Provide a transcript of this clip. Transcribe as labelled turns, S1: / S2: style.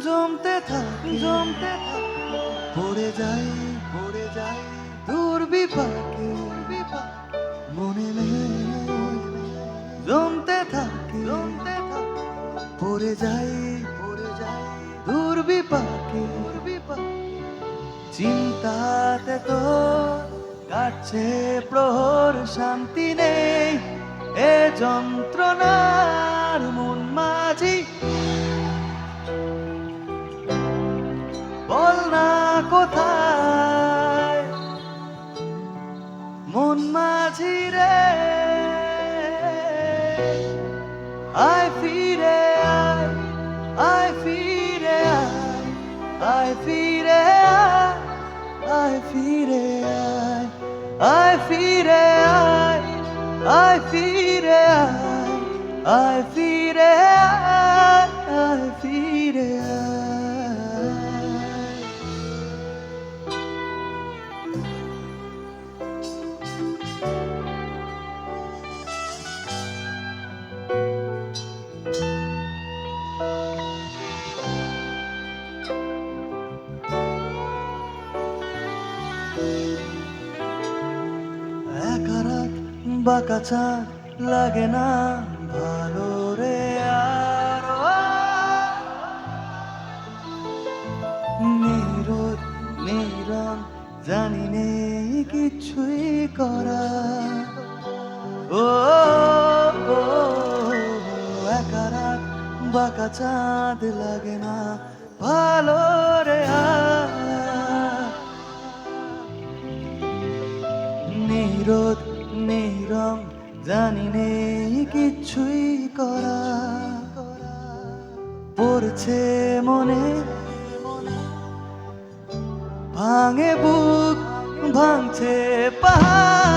S1: জমতে থাকে পড়ে যাই দুর্বিপাকে মনে নেই জমতে থাকে পড়ে যাই দুর্বিপাকে চিন্তাতে তো কাটছে প্রহর, শান্তি নেই এ যন্ত্রণার মন মাঝি। বল না কোথায় মন মাঝি রে, আয় ফিরে আয় ফিরে আয় ফিরে আয় ফিরে আয় ফিরে আয় ফিরে আয় ফিরে আয় ফিরে একা রাত বাঁকা চাঁদ লাগে না ভালো রে আর নিরোদ নিরম জানি নেই কিছুই করা। ও একা রাত বাঁকা চাঁদ লাগে না ভালো রে আর নিরোদ নিরম জানি নেই কিছুই করা। পড়ছে মনে ভাঙে বুক ভাঙছে পাহাড়।